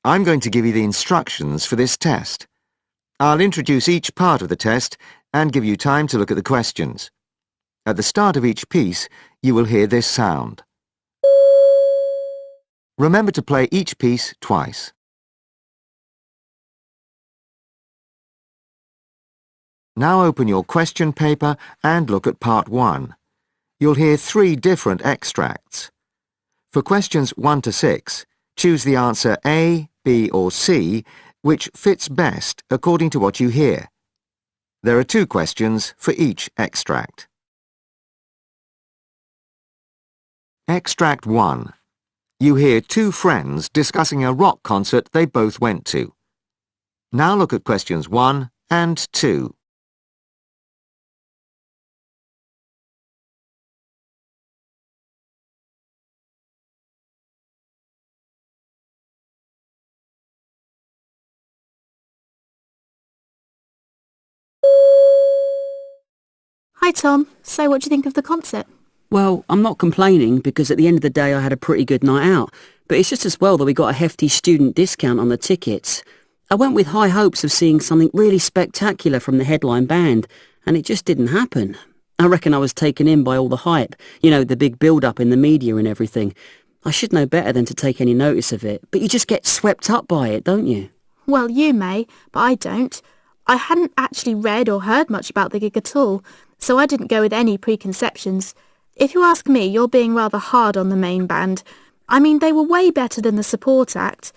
I'm going to give you the instructions for this test. I'll introduce each part of the test and give you time to look at the questions. At the start of each piece, you will hear this sound. Remember to play each piece twice. Now open your question paper and look at part 1. You'll hear 3 different extracts. For questions 1 to 6, choose the answer A, B or C, which fits best according to what you hear. There are 2 questions for each extract. Extract 1. You hear 2 friends discussing a rock concert they both went to. Now look at questions 1 and 2. Hi Tom, so what do you think of the concert? Well, I'm not complaining because at the end of the day I had a pretty good night out, but it's just as well that we got a hefty student discount on the tickets. I went with high hopes of seeing something really spectacular from the headline band, and it just didn't happen. I reckon I was taken in by all the hype, you know, the big build-up in the media and everything. I should know better than to take any notice of it, but you just get swept up by it, don't you? Well, you may, but I don't. I hadn't actually read or heard much about the gig at all, so I didn't go with any preconceptions. If you ask me, you're being rather hard on the main band. I mean, they were way better than the support act.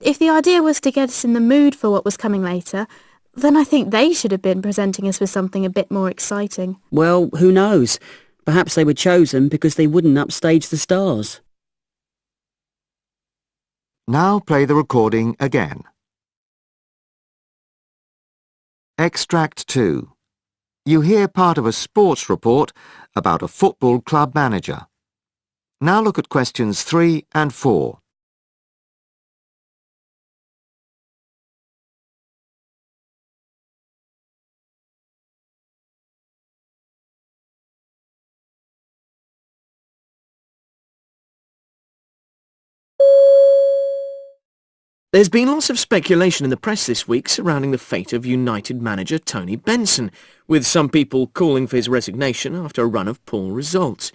If the idea was to get us in the mood for what was coming later, then I think they should have been presenting us with something a bit more exciting. Well, who knows? Perhaps they were chosen because they wouldn't upstage the stars. Now play the recording again. Extract 2. You hear part of a sports report about a football club manager. Now look at questions 3 and 4. There's been lots of speculation in the press this week surrounding the fate of United manager Tony Benson, with some people calling for his resignation after a run of poor results.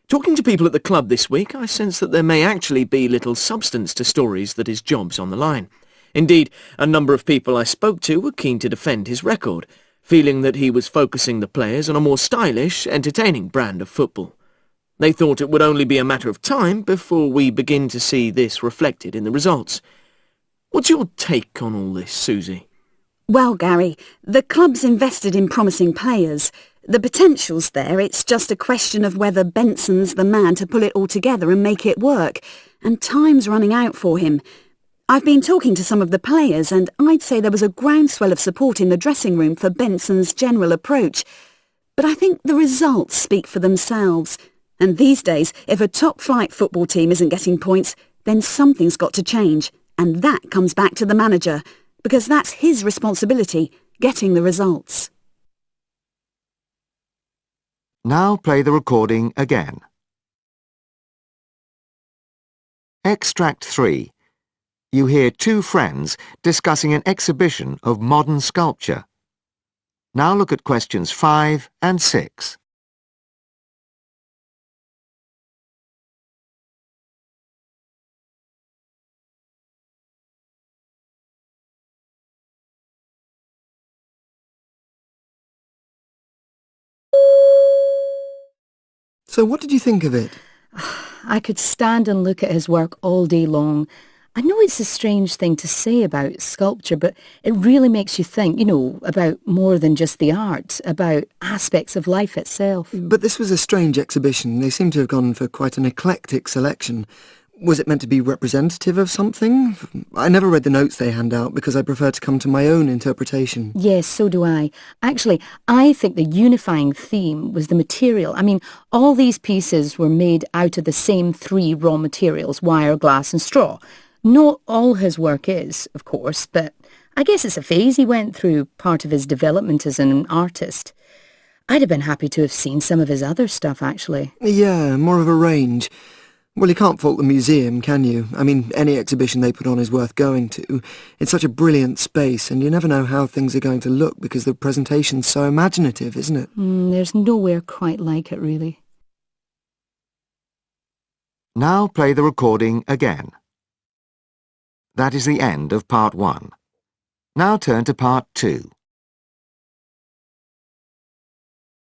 Talking to people at the club this week, I sense that there may actually be little substance to stories that his job's on the line. Indeed, a number of people I spoke to were keen to defend his record, feeling that he was focusing the players on a more stylish, entertaining brand of football. They thought it would only be a matter of time before we begin to see this reflected in the results. What's your take on all this, Susie? Well, Gary, the club's invested in promising players. The potential's there, it's just a question of whether Benson's the man to pull it all together and make it work. And time's running out for him. I've been talking to some of the players and I'd say there was a groundswell of support in the dressing room for Benson's general approach. But I think the results speak for themselves. And these days, if a top-flight football team isn't getting points, then something's got to change. And that comes back to the manager, because that's his responsibility, getting the results. Now play the recording again. Extract 3. You hear 2 friends discussing an exhibition of modern sculpture. Now look at questions 5 and 6. So what did you think of it? I could stand and look at his work all day long. I know it's a strange thing to say about sculpture, but it really makes you think, about more than just the art, about aspects of life itself. But this was a strange exhibition. They seem to have gone for quite an eclectic selection. Was it meant to be representative of something? I never read the notes they hand out because I prefer to come to my own interpretation. Yes, so do I. Actually, I think the unifying theme was the material. I mean, all these pieces were made out of the same 3 raw materials, wire, glass and straw. Not all his work is, of course, but I guess it's a phase he went through, part of his development as an artist. I'd have been happy to have seen some of his other stuff, actually. Yeah, more of a range. Well, you can't fault the museum, can you? I mean, any exhibition they put on is worth going to. It's such a brilliant space, and you never know how things are going to look because the presentation's so imaginative, isn't it? There's nowhere quite like it, really. Now play the recording again. That is the end of part 1. Now turn to part 2.